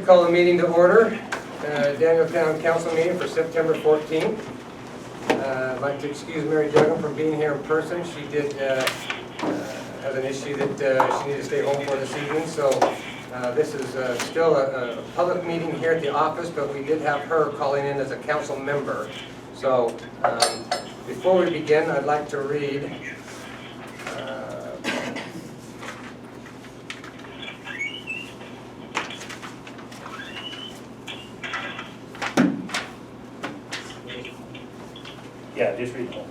call the meeting to order. Daniel Town Council meeting for September 14th. I'd like to excuse Mary Duggan from being here in person. She did have an issue that she needed to stay home for this evening, so this is still a public meeting here at the office, but we did have her calling in as a council member. So before we begin, I'd like to read Yeah, just read it.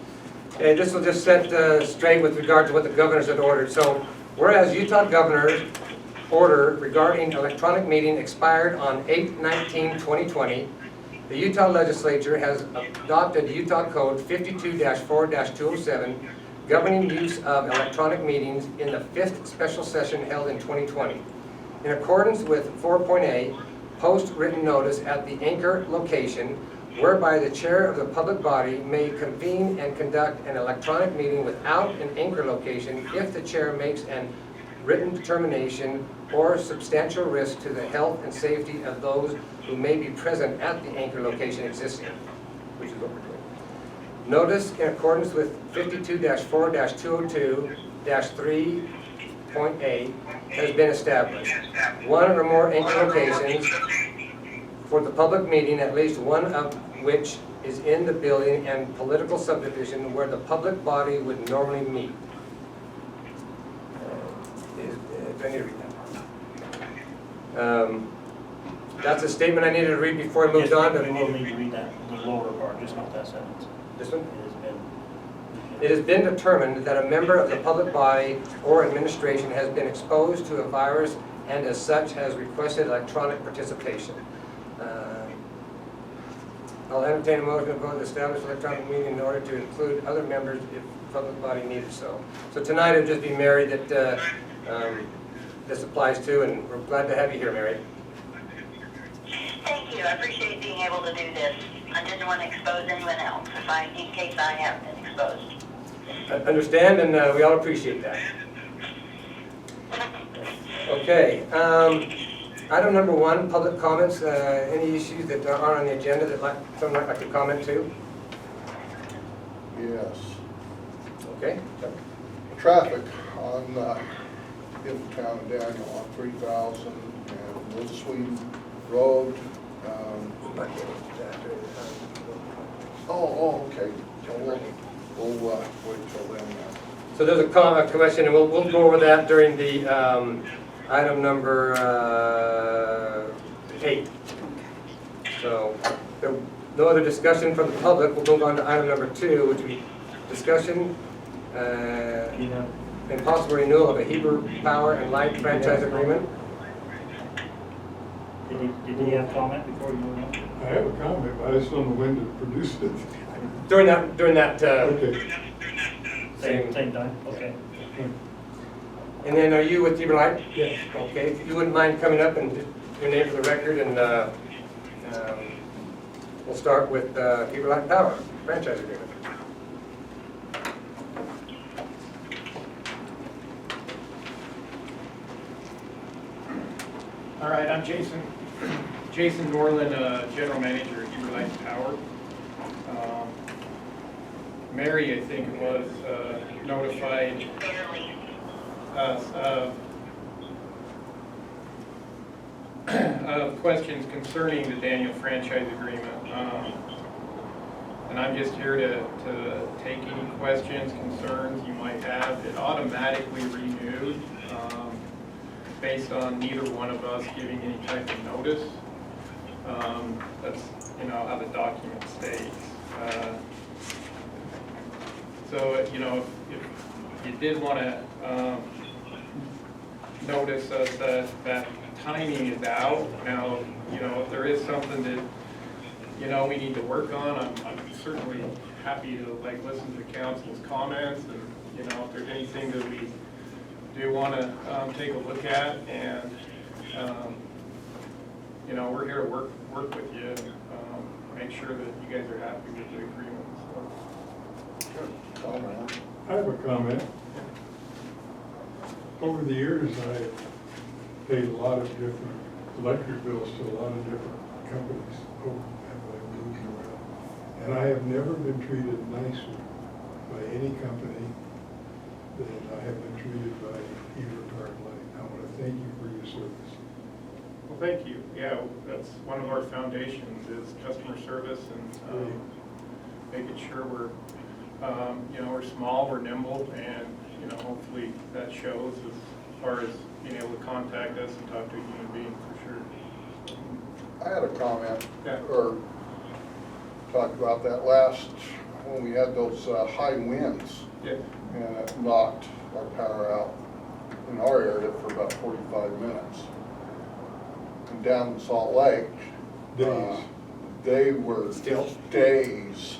okay, this will just set straight with regard to what the governors had ordered. So, whereas Utah governor's order regarding electronic meeting expired on 8/19/2020, the Utah legislature has adopted Utah Code 52-4-207 governing use of electronic meetings in the 5th special session held in 2020. In accordance with 4.A, post written notice at the anchor location whereby the chair of the public body may convene and conduct an electronic meeting without an anchor location if the chair makes an written determination or substantial risk to the health and safety of those who may be present at the anchor location existing, which is what we're doing. Notice in accordance with 52-4-202-3.A has been established. One or more anchor locations for the public meeting, at least one of which is in the building and political subdivision where the public body would normally meet. Do I need to read that? That's a statement I needed to read before I moved on. We will need to read that, the lower part, just not that sentence. This one? It It has been determined that a member of the public body or administration has been exposed to a virus and as such has requested electronic participation. I'll entertain a motion to vote to establish electronic meeting in order to include other members if the public body needed so. So tonight it'll just be Mary that this applies to, and we're glad to have you here, Mary. Thank you. I appreciate being able to do this. I didn't want to expose anyone else in case I have been exposed. I understand, and we all appreciate that. Okay. Item number 1, public comments. Any issues that are on the agenda that someone might like to comment to? Yes. Okay. Traffic on in the town of Daniel on 3000 and Little Sweden Road. Okay. So we'll wait till then. So there's a question, and we'll go over that during the item number 8. So no other discussion from the public. We'll move on to item number 2, which would be discussion and possible renewal of a Heber Power and Light franchise agreement. Did he have comment before you moved on? I have a comment, but I just don't know when to produce it. During that Okay. Same time, okay. And then are you with Heber Light? Yes. Okay, if you wouldn't mind coming up and just your name for the record, and we'll start with Heber Light Power franchise agreement. All right, I'm Jason Norland, General Manager at Heber Light Power. Mary, I think it was, notified us of questions concerning the Daniel franchise agreement. And I'm just here to take any questions, concerns you might have. It automatically renewed based on neither one of us giving any type of notice. That's how the document states. So if you did want to notice us that timing is out. Now, if there is something that we need to work on, I'm certainly happy to listen to council's comments, and if there's anything that we do want to take a look at, and we're here to work with you and make sure that you guys are happy with the agreement. So. I have a comment. Over the years, I paid a lot of different electric bills to a lot of different companies over, have been moving around. And I have never been treated nicer by any company than I have been treated by Evertard Light. I want to thank you for your service. Well, thank you. Yeah, that's one of our foundations is customer service and making sure we're, we're small, we're nimble, and, hopefully that shows as far as being able to contact us and talk to a human being for sure. I had a comment, Yeah. or talked about that last, when we had those high winds, Yeah. and it knocked our power out in our area for about 45 minutes. And down in Salt Lake, Days. they were Still? days.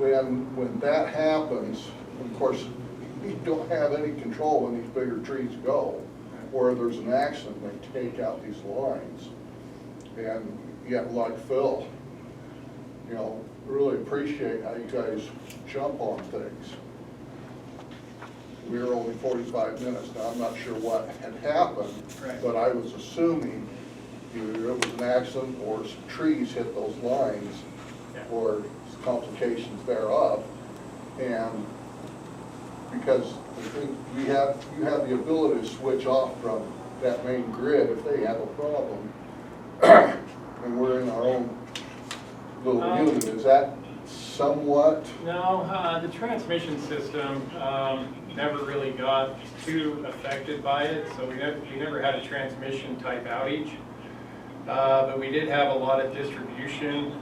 And when that happens, of course, you don't have any control when these bigger trees go. Or there's an accident, they take out these lines. And yet, like Phil, really appreciate how you guys jump on things. We were only 45 minutes, now I'm not sure what had happened, Right. but I was assuming either it was an accident or some trees hit those lines, Yeah. or complications thereof. And because I think you have the ability to switch off from that main grid if they have a problem. And we're in our own little unit, is that somewhat? No, the transmission system never really got too affected by it, so we never had a transmission type outage. But we did have a lot of distribution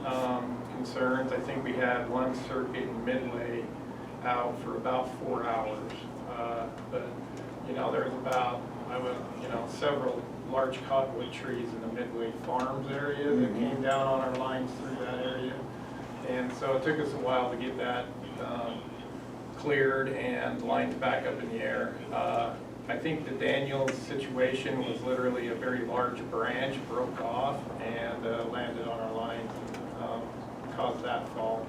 concerns. I think we had one circuit in Midway out for about 4 hours. But, there was about, several large cottonwood trees in the Midway Farms area that came down on our lines through that area. And so it took us a while to get that cleared and lines back up in the air. I think the Daniels situation was literally a very large branch broke off and landed on our lines and caused that fault.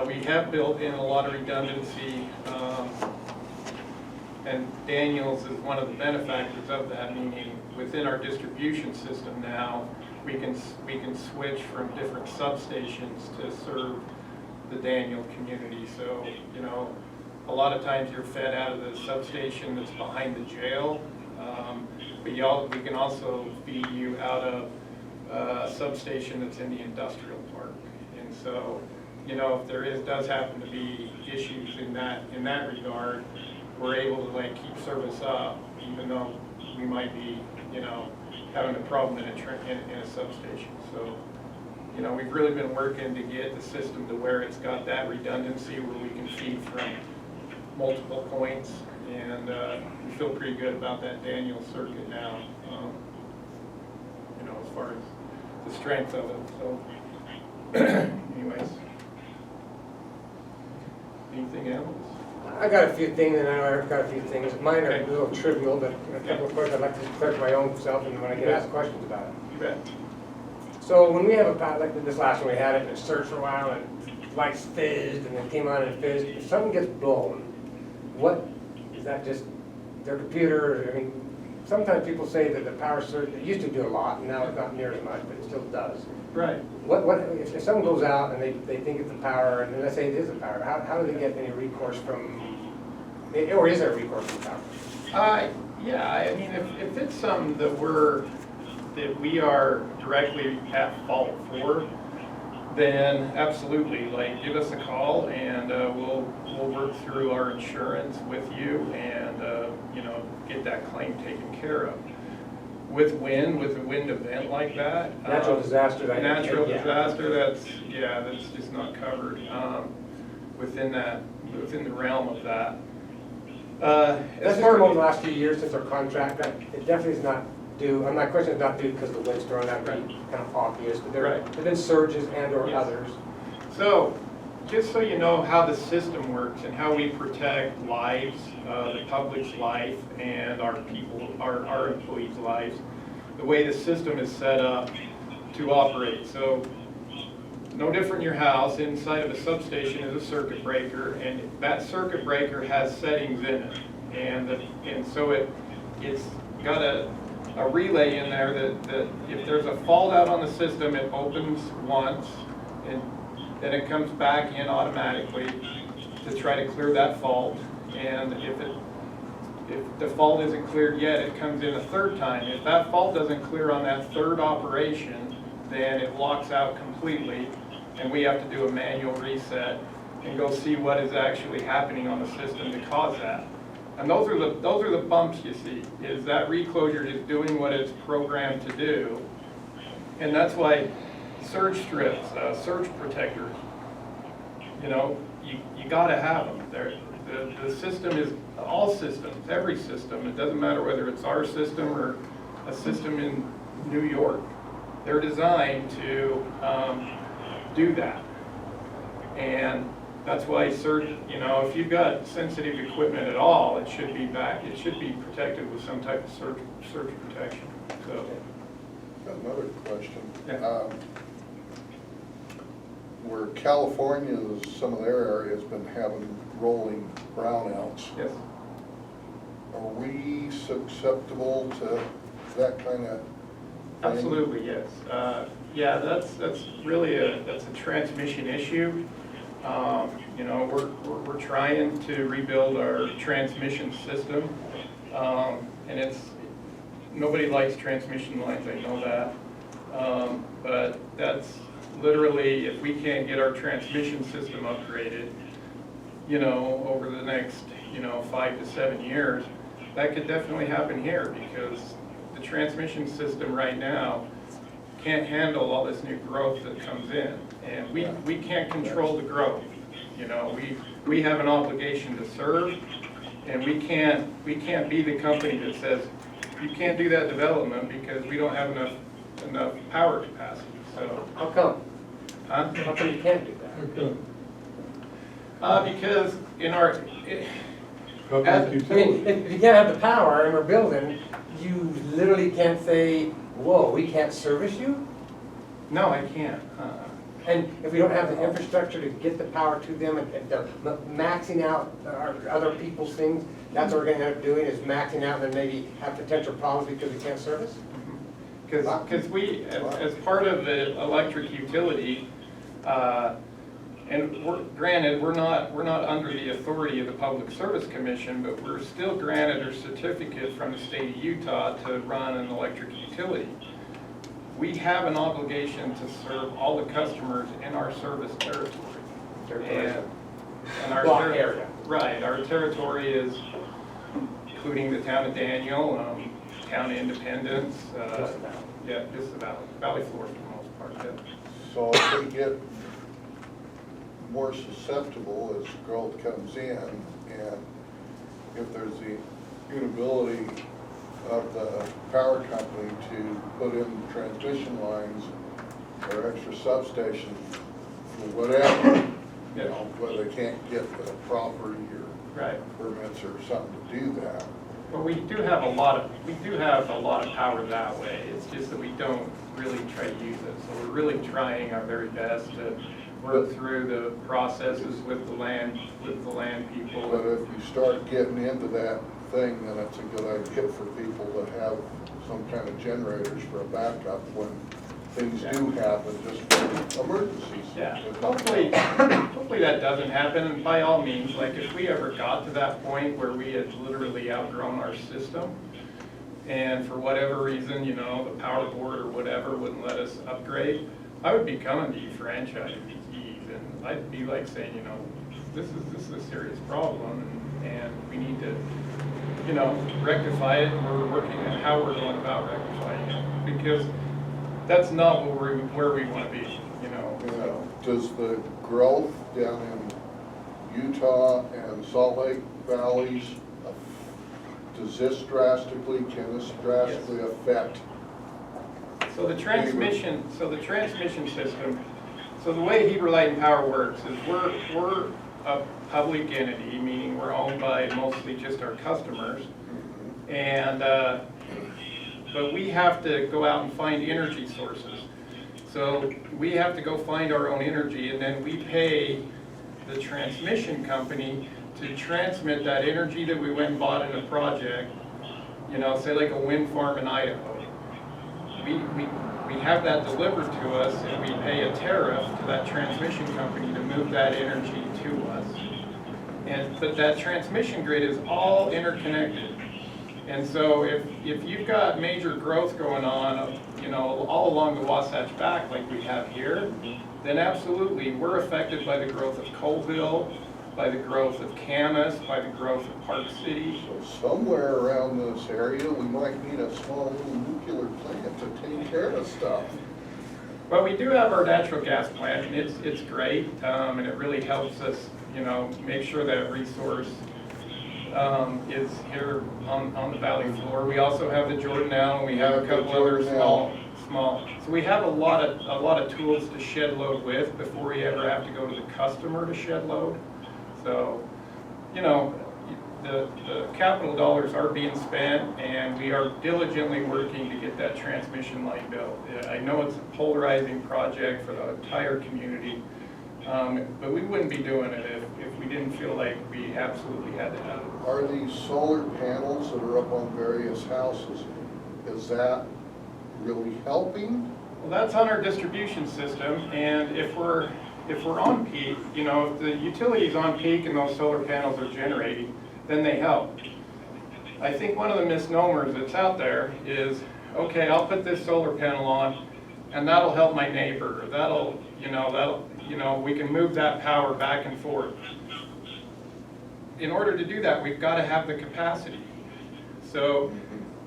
We have built in a lot of redundancy, and Daniels is one of the benefactors of that, meaning within our distribution system now, we can switch from different substations to serve the Daniel community. So, a lot of times you're fed out of the substation that's behind the jail, but we can also feed you out of a substation that's in the industrial park. And so, if there does happen to be issues in that regard, we're able to keep service up, even though we might be, having a problem in a substation. So, we've really been working to get the system to where it's got that redundancy where we can feed from multiple points, and we feel pretty good about that Daniel circuit now, as far as the strength of it. So, anyways, anything else? I got a few things, and I know Eric's got a few things. Mine are a little trivial, but a couple of questions I'd like to clear for my own self, and when I get asked questions about it. You bet. So when we have a power, like this last one we had it, and it surged for a while, and lights fizzed, and then came on and fizzed. If something gets blown, what, is that just their computer? I mean, sometimes people say that the power surge, it used to do a lot, and now it's not near as much, but it still does. Right. If someone goes out and they think it's the power, and let's say it is the power, how do they get any recourse from, or is there recourse from power? Yeah, I mean, if it's something that we are directly at fault for, then absolutely, give us a call and we'll work through our insurance with you and get that claim taken care of. With a wind event like that. Natural disaster. Natural Yeah. disaster, that's just not covered within the realm of that. That's As just far come over as the last few years since our contract, it definitely is not due, and my question is not due because the wind's thrown out, kind of obvious, but there Right. have been surges and or Yes. others. So, just so you know how the system works and how we protect lives, the public's life, and our employees' lives, the way the system is set up to operate. So, no different in your house, inside of a substation is a circuit breaker, and that circuit breaker has settings in it. And so it's got a relay in there that if there's a fault out on the system, it opens once, and then it comes back in automatically to try to clear that fault. And if the fault isn't cleared yet, it comes in a third time. If that fault doesn't clear on that third operation, then it locks out completely, and we have to do a manual reset and go see what is actually happening on the system to cause that. And those are the bumps you see, is that reclosure is doing what it's programmed to do. And that's why surge strips, surge protectors, you know, you gotta have them. The system is, all systems, every system, it doesn't matter whether it's our system or a system in New York, they're designed to do that. And that's why surge, you know, if you've got sensitive equipment at all, it should be protected with some type of surge protection. So, Got another question. Yeah. Where California's, some of their areas been having rolling brownouts. yes. Are we susceptible to that kind of thing? Absolutely, yes. Yeah, that's really a transmission issue. You know, we're trying to rebuild our transmission system, and nobody likes transmission lines, I know that. But that's literally, if we can't get our transmission system upgraded, you know, over the next, 5 to 7 years, that could definitely happen here, because the transmission system right now can't handle all this new growth that comes in. And we can't control the growth. You know, we have an obligation to serve, and we can't be the company that says, you can't do that development because we don't have enough power capacity, so. How come? Huh? How come you can't do that? Okay. Because in our, Public I mean, utility. if you can't have the power and we're building, you literally can't say, whoa, we can't service you? no, I can't. And if we don't have the infrastructure to get the power to them and maxing out our other people's things, that's what we're gonna end up doing, is maxing out and then maybe have potential problems because we can't service? Because we, as part of the electric utility, and granted, we're not under the authority of the Public Service Commission, but we're still granted a certificate from the state of Utah to run an electric utility. We have an obligation to serve all the customers in our service territory. And our Block area. Right, our territory is including the town of Daniel, town of Independence, Just about. yeah, just about, Valley Floor for the most part, yeah. So if we get more susceptible as growth comes in, and if there's the inability of the power company to put in transmission lines or extra substations for whatever, Yeah. whether they can't get the property or Right. permits or something to do that. Well, we do have a lot of power that way. It's just that we don't really try to use it. So we're really trying our very best to work through the processes with the land people. But if you start getting into that thing, then it's a good idea for people to have some kind of generators for a backup when things do happen, just for emergencies. Yeah, hopefully that doesn't happen, and by all means, like if we ever got to that point where we had literally outgrown our system, and for whatever reason, the power board or whatever wouldn't let us upgrade, I would be coming to you franchisees, and I'd be like saying, this is a serious problem, and we need to, rectify it, and we're working on how we're going about rectifying it, because that's not where we want to be, so. Does the growth down in Utah and Salt Lake valleys, can this drastically affect? So the transmission system, so the way Heber Light and Power works is we're a public entity, meaning we're owned by mostly just our customers. And, but we have to go out and find energy sources. So we have to go find our own energy, and then we pay the transmission company to transmit that energy that we went and bought in a project, you know, say like a wind farm in Idaho. We have that delivered to us, and we pay a tariff to that transmission company to move that energy to us. But that transmission grid is all interconnected. And so if you've got major growth going on, you know, all along the Wasatch Back like we have here, then absolutely, we're affected by the growth of Colville, by the growth of Camas, by the growth of Park City. So somewhere around this area, we might need a small little nuclear plant to take care of stuff. Well, we do have our natural gas plant, and it's great, and it really helps us, you know, make sure that resource is here on the valley floor. We also have the Jordanelle, and we have a couple other small. So we have a lot of tools to shed load with before we ever have to go to the customer to shed load. So, you know, the capital dollars are being spent, and we are diligently working to get that transmission line built. I know it's a polarizing project for the entire community, but we wouldn't be doing it if we didn't feel like we absolutely had to have it. Are these solar panels that are up on various houses, is that really helping? Well, that's on our distribution system, and if we're on peak, you know, if the utility's on peak and those solar panels are generating, then they help. I think one of the misnomers that's out there is, okay, I'll put this solar panel on, and that'll help my neighbor. We can move that power back and forth. In order to do that, we've got to have the capacity. So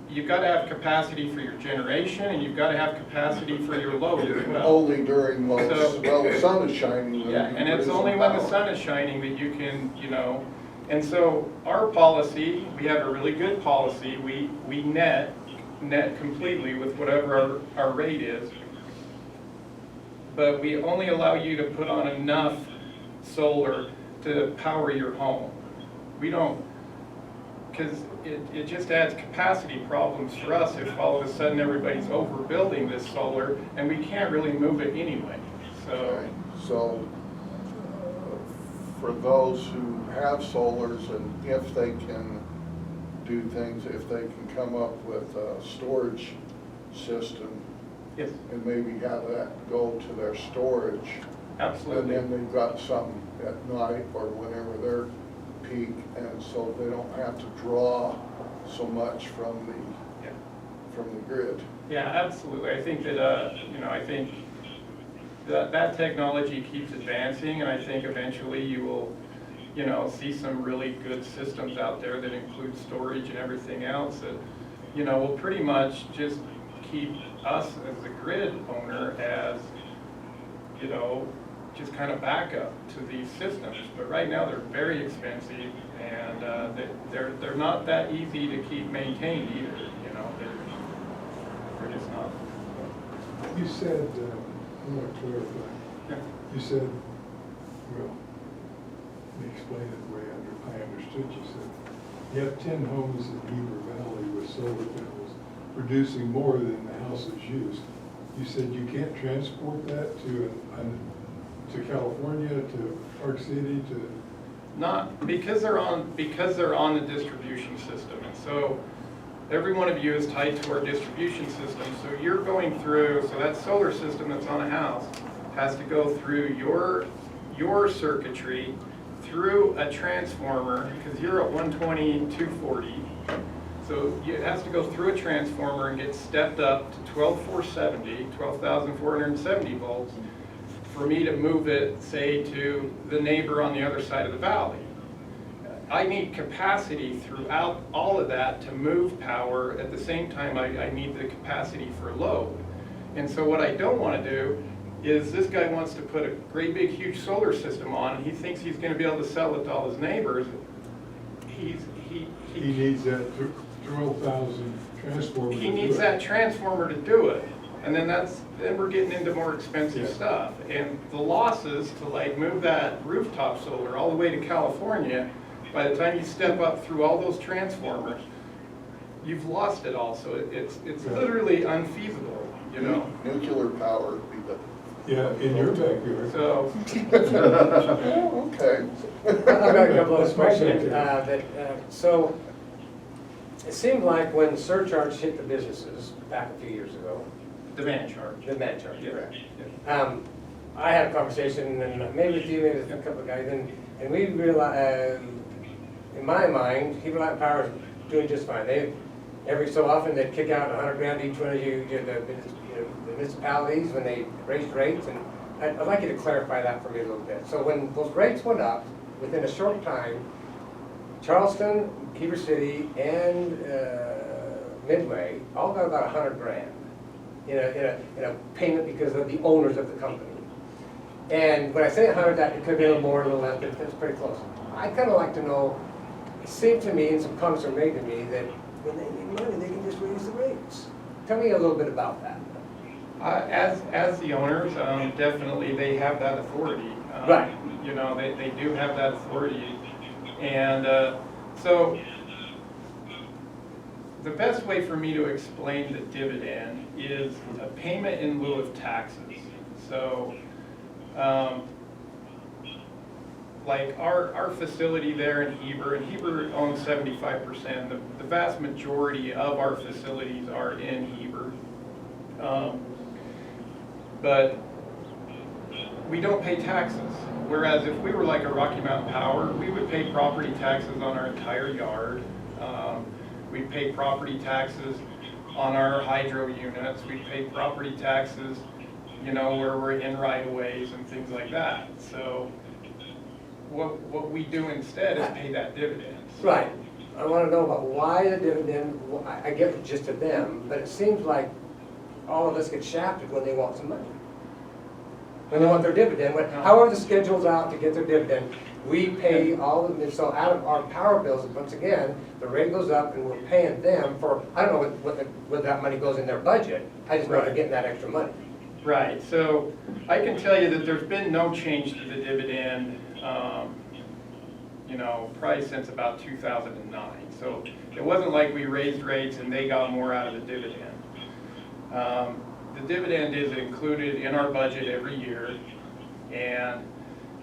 you've got to have capacity for your generation, and you've got to have capacity for your load as well. Only during when the sun is shining. Yeah, and it's only when the sun is shining that you can, you know. And so our policy, we have a really good policy. We net completely with whatever our rate is. But we only allow you to put on enough solar to power your home. We don't, because it just adds capacity problems for us if all of a sudden everybody's overbuilding this solar and we can't really move it anyway. Okay, so for those who have solars, and if they can do things, if they can come up with a storage system, Yes, and maybe have that go to their storage, absolutely. and then they've got some at night or whenever they're peak, and so they don't have to draw so much from the grid. Yeah, absolutely. I think that, I think that technology keeps advancing, and I think eventually you will, see some really good systems out there that include storage and everything else that, will pretty much just keep us as a grid owner as, just kind of backup to these systems. But right now they're very expensive, and they're not that easy to keep maintained either. They're just not. You said, I want to clarify, Yeah. you said, well, let me explain it the way I understood you said. You have 10 homes in Beaver Valley with solar panels producing more than the house is used. You said you can't transport that to California, to Park City, to... Not, because they're on the distribution system. And so every one of you is tied to our distribution system. So you're going through, so that solar system that's on a house has to go through your circuitry, through a transformer, because you're at 120, 240. So it has to go through a transformer and get stepped up to 12,470 volts for me to move it, say, to the neighbor on the other side of the valley. I need capacity throughout all of that to move power. At the same time, I need the capacity for load. And so what I don't want to do is this guy wants to put a great big huge solar system on, and he thinks he's going to be able to sell it to all his neighbors. He needs that 12,000 transformer. He needs that transformer to do it. And then we're getting into more expensive stuff. And the losses to move that rooftop solar all the way to California, by the time you step up through all those transformers, you've lost it all. So it's literally unfeasible, Nuclear power would be the Yeah, in your backyard. So, Oh, okay. I've got a couple of questions, so it seemed like when surcharge hit the businesses back a few years ago, demand charge. the demand charge, Yeah, correct? yeah. I had a conversation, and maybe with you, maybe with a couple of guys, and we realized, in my mind, Heber Light Power is doing just fine. Every so often, they'd kick out 100 grand each one of the municipalities when they raised rates, and I'd like you to clarify that for me a little bit. So when those rates went up, within a short time, Charleston, Heber City, and Midway all got about 100 grand in a payment because of the owners of the company. And when I say 100, that it could be a little more, a little less, but it's pretty close. I'd kind of like to know, it seemed to me, and some comments were made to me, that when they need money, they can just raise the rates. Tell me a little bit about that. As the owners, definitely they have that authority. Right. You know, they do have that authority. And so the best way for me to explain the dividend is a payment in lieu of taxes. So, like our facility there in Heber, and Heber owns 75%. The vast majority of our facilities are in Heber. But we don't pay taxes. Whereas if we were like a Rocky Mountain Power, we would pay property taxes on our entire yard. We'd pay property taxes on our hydro units. We'd pay property taxes, you know, where we're in right-of-ways and things like that. So what we do instead is pay that dividend. Right. I want to know about why the dividend, I get the gist of them, but it seems like all of us get shafted when they want some money. When they want their dividend, however the schedule's out to get their dividend, we pay all of them, so out of our power bills, once again, the rate goes up and we're paying them for, I don't know whether that money goes in their budget, I just know they're getting that extra money. Right, so I can tell you that there's been no change to the dividend, you know, probably since about 2009. So it wasn't like we raised rates and they got more out of the dividend. The dividend is included in our budget every year, and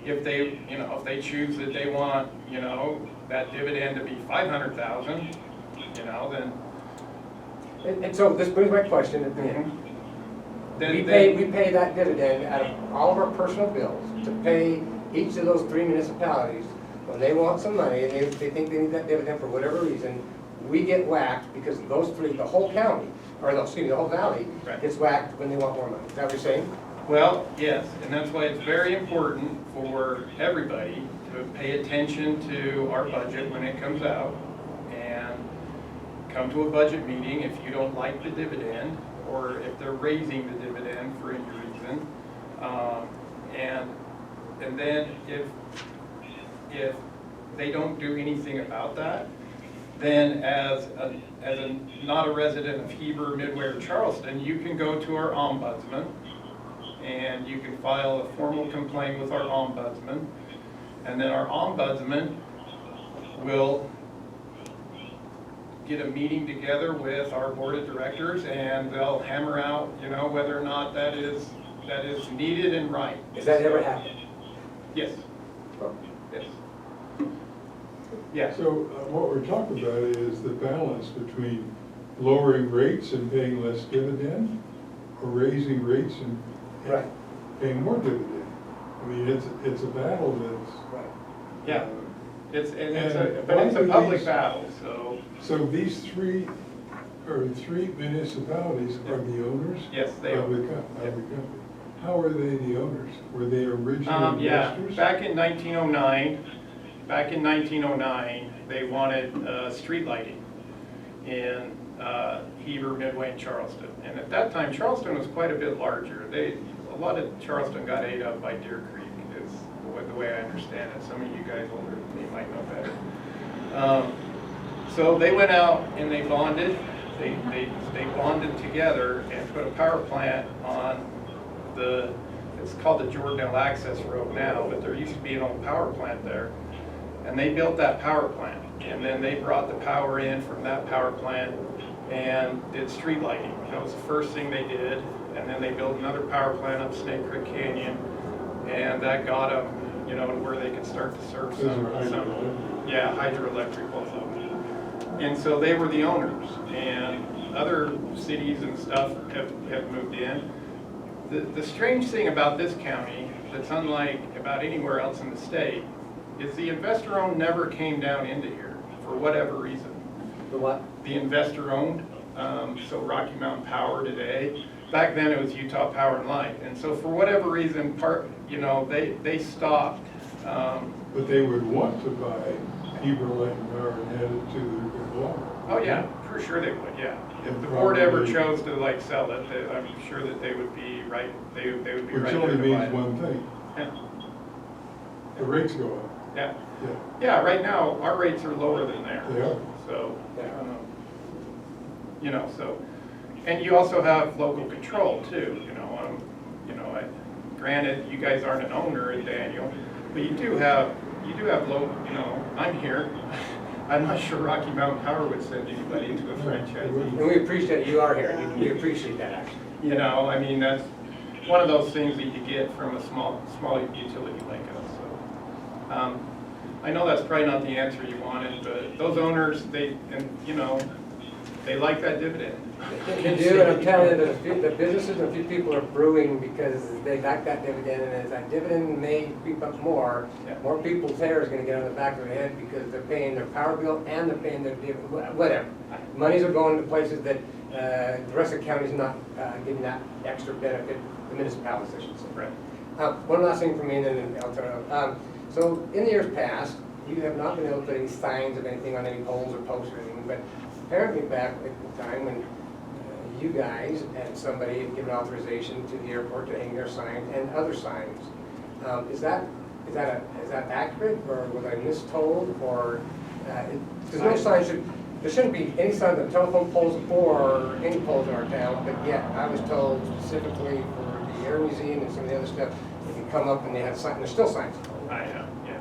if they, you know, if they choose that they want, you know, that dividend to be 500,000, you know, then. And so this brings my question at the end. Then We pay that dividend out of all of our personal bills to pay each of those 3 municipalities. When they want some money and they think they need that dividend for whatever reason, we get whacked because those 3, the whole county, or the whole valley, Right. gets whacked when they want more money. Is that what you're saying? Well, yes, and that's why it's very important for everybody to pay attention to our budget when it comes out and come to a budget meeting if you don't like the dividend or if they're raising the dividend for any reason. And then if they don't do anything about that, then as not a resident of Heber, Midway, or Charleston, you can go to our ombudsman and you can file a formal complaint with our ombudsman, and then our ombudsman will get a meeting together with our board of directors and they'll hammer out, you know, whether or not that is needed and right. Has that ever happened? Yes. Yes. Yes. So what we're talking about is the balance between lowering rates and paying less dividend, or raising rates and Right. paying more dividend. I mean, it's a battle that's. Right. Yeah. It's And a public battle, so. So these 3 municipalities are the owners? Yes, they of are. the company. How are they the owners? Were they original Yeah, investors? back in 1909, they wanted street lighting in Heber, Midway, and Charleston. And at that time, Charleston was quite a bit larger. A lot of Charleston got ate up by Deer Creek, is the way I understand it. Some of you guys older than me might know better. So they went out and they bonded. They bonded together and put a power plant on it's called the Jordanelle Access Road now, but there used to be an old power plant there. And they built that power plant. And then they brought the power in from that power plant and did street lighting. That was the first thing they did. And then they built another power plant up Snake Creek Canyon, and that got them, you know, to where they could start to serve Those are some, hydroelectric. yeah, hydroelectric, both of them. And so they were the owners, and other cities and stuff have moved in. The strange thing about this county, that's unlike about anywhere else in the state, is the investor-owned never came down into here, for whatever reason. The what? The investor-owned, so Rocky Mountain Power today, back then it was Utah Power and Light, and so for whatever reason, they stopped. But they would want to buy Heber Lake Power and add it to their conglomerate. Oh, yeah, for sure they would, yeah. If And the board ever probably- chose to like sell it, I'm sure that they would be right, they would be right Which there only to buy means it. one thing, Yeah, the rates go up. yeah, Yeah, yeah, right now, our rates are lower than theirs. they are. So, Yeah. so, and you also have local control too, granted, you guys aren't an owner, Daniel, but you do have local, I'm here. I'm not sure Rocky Mountain Power would send anybody into a franchise. And we appreciate you are here. We appreciate that, actually. I mean, that's one of those things that you get from a small utility like us, so. I know that's probably not the answer you wanted, but those owners, they like that dividend. They do, and I'm telling you, the businesses and a few people are brewing because they like that dividend, and as that dividend may creep up more, Yeah. more people's hair is gonna get on the back of their head because they're paying their power bill and they're paying their dividend, whatever. Monies are going to places that the rest of the county's not giving that extra benefit, the municipalities, I should say. Right. One last thing for me, and then I'll turn it over. So in the years past, you have not been able to put any signs of anything on any poles or posts or anything, but apparently back at the time when you guys and somebody had given authorization to the airport to hang their signs and other signs. Is that accurate, or was I mistold, or, because no sign there shouldn't be any signs on telephone poles or any poles in our town, but yet I was told specifically for the Air Museum and some of the other stuff, they could come up and they had signs, there's still signs. I know, yeah.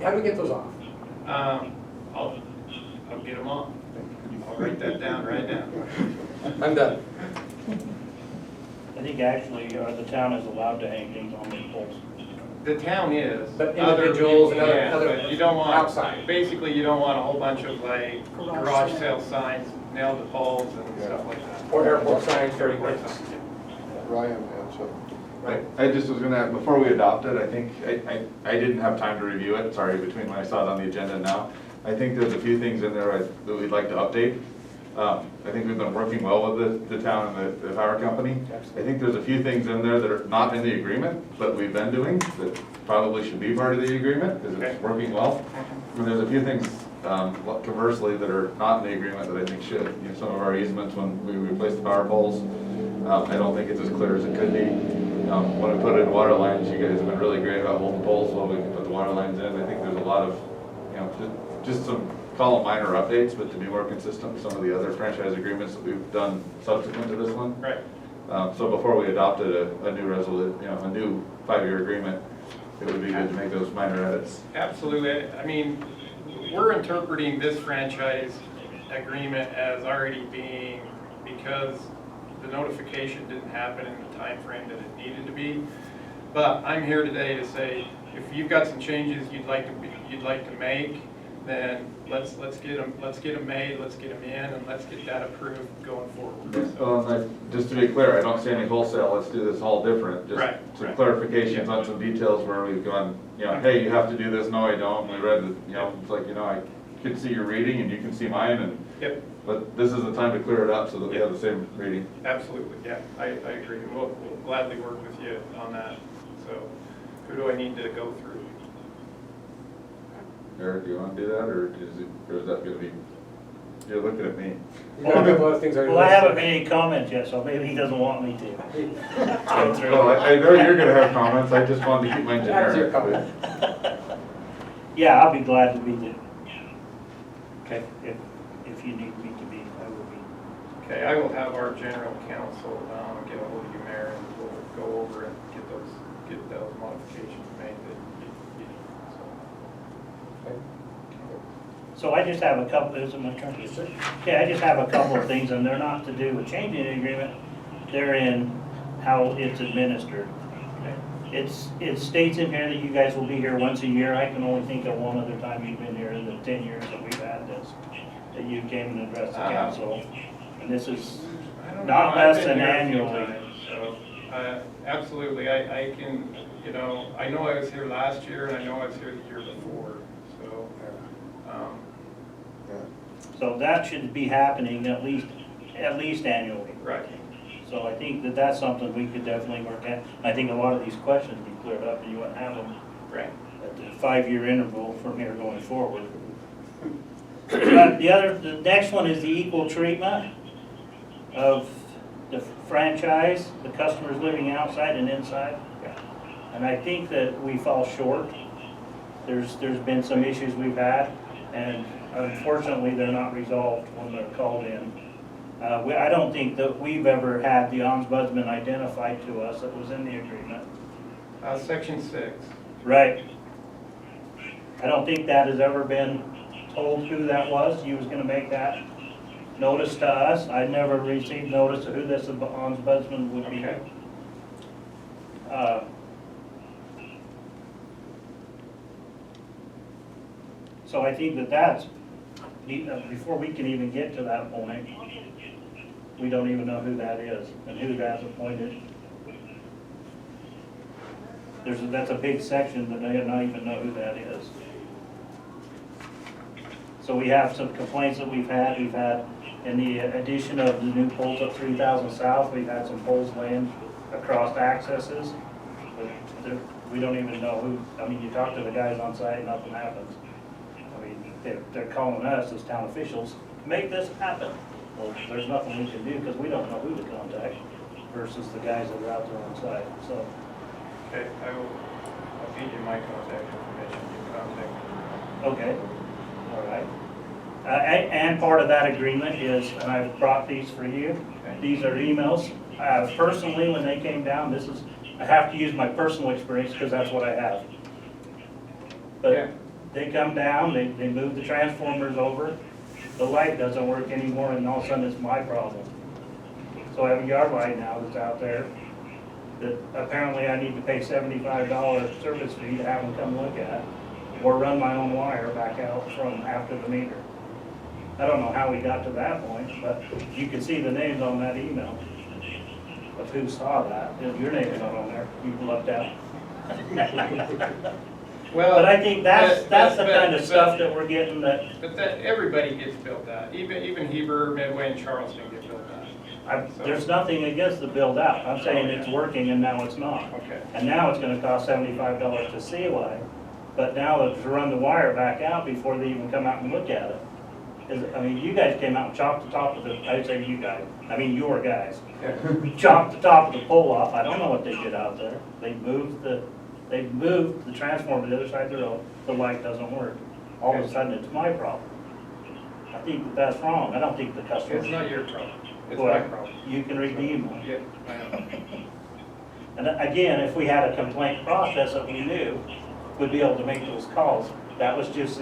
How do we get those off? I'll get them off. I'll write that down right now. I'm done. I think actually, the town is allowed to hang things on the poles. The town is. But Other individuals and people, other- yeah, other but you don't want, outside. basically, you don't want a whole bunch of like garage sale signs nailed to poles and Yeah. stuff like that. Or airport signs, 30 minutes. Ryan had some. Right. I just was gonna, before we adopt it, I think, I didn't have time to review it, sorry, between when I saw it on the agenda and now. I think there's a few things in there that we'd like to update. I think we've been working well with the town and the power company. I think there's a few things in there that are not in the agreement, but we've been doing, that probably should be part of the agreement, because it's working well. And there's a few things, conversely, that are not in the agreement that I think should. Some of our easements when we replace the power poles, I don't think it's as clear as it could be. When we put in water lines, you guys have been really great about holding poles while we can put the water lines in. I think there's a lot of, just some, call them minor updates, but to be more consistent with some of the other franchise agreements that we've done subsequent to this one. Right. So before we adopted a new a new 5-year agreement, it would be good to make those minor edits. Absolutely. I mean, we're interpreting this franchise agreement as already being, because the notification didn't happen in the time frame that it needed to be. But I'm here today to say, if you've got some changes you'd like to make, then let's get them made, let's get them in, and let's get that approved going forward. So, Just to be clear, I don't see any wholesale, let's do this all different. Just Right, some right. clarifications on some details where we've gone, hey, you have to do this, no, I don't. We read it, it's like, I can see your reading and you can see mine, and Yep, but this is the time to clear it up so that we have the same reading. absolutely, yeah, I agree. We'll gladly work with you on that. So, who do I need to go through? Eric, do you want to do that, or is that going to be, you're looking at me? You got a couple other things. Well, I haven't made any comments yet, so maybe he doesn't want me to. Go through. Well, I know you're going to have comments, I just wanted to keep mine That's your generic. comment. Yeah, I'll be glad to be there. Okay, if you need me to be, I will be. Okay, I will have our general counsel get a hold of you, Mayor, and we'll go over and get those modifications made that you need. So, So I just have a couple, is it my turn? Okay, I just have a couple of things, and they're not to do with changing the agreement. They're in how it's administered. It states in here that you guys will be here once a year. I can only think of one other time you've been here in the 10 years that we've had this, that you came and addressed the council. And this is I don't not know, I've less been than here a few annually. times, so, absolutely, I can, you know, I know I was here last year, and I know I was here the year before, so, So that should be happening at least annually. right. So I think that that's something we could definitely work at. I think a lot of these questions be cleared up, and you wouldn't have them Right. at the 5-year interval from here going forward. But the next one is the equal treatment of the franchise, the customers living outside and inside. And I think that we fall short. There's been some issues we've had, and unfortunately, they're not resolved when they're called in. I don't think that we've ever had the ombudsman identified to us that was in the agreement. Section 6. Right. I don't think that has ever been told who that was. You was gonna make that notice to us. I never received notice of who this ombudsman would be. Okay. So I think that that's, before we can even get to that point, we don't even know who that is and who that's appointed. That's a big section that they don't even know who that is. So we have some complaints that we've had in the addition of the new poles up 3000 South, we've had some poles laying across accesses. But we don't even know who, I mean, you talk to the guys on site, nothing happens. I mean, they're calling us as town officials, make this happen. Well, there's nothing we can do because we don't know who to contact versus the guys that are out there on site, so. Okay, I'll feed you my contact information, you contact me. Okay, all right. And part of that agreement is, and I've brought these for you, these are emails. Personally, when they came down, I have to use my personal experience because that's what I have. Yeah. But they come down, they move the transformers over, the light doesn't work anymore, and all of a sudden it's my problem. So I have a yard light now that's out there that apparently I need to pay $75 service fee to have them come look at, or run my own wire back out from after the meter. I don't know how we got to that point, but you can see the names on that email of who saw that. Your name is not on there, you lucked out. Well, But I think that's the but- kind of but- stuff that we're getting that, But that, everybody gets billed out, even Heber, Midway, and Charleston get billed out. there's nothing against the build out. I'm saying it's working and now it's not. Okay. And now it's gonna cost $75 to see why, but now to run the wire back out before they even come out and look at it. I mean, you guys came out and chopped the top of I'd say you guys, I mean your guys, chopped the top of the pole off. I don't know what they did out there. They moved the transformer to the other side of the road, the light doesn't work. All of a sudden, it's my problem. I think that's wrong. I don't think the customer. It's not your problem, it's Well, my problem. You can redeem them. Yeah, I know. And again, if we had a complaint process that we knew, we'd be able to make those calls. That was just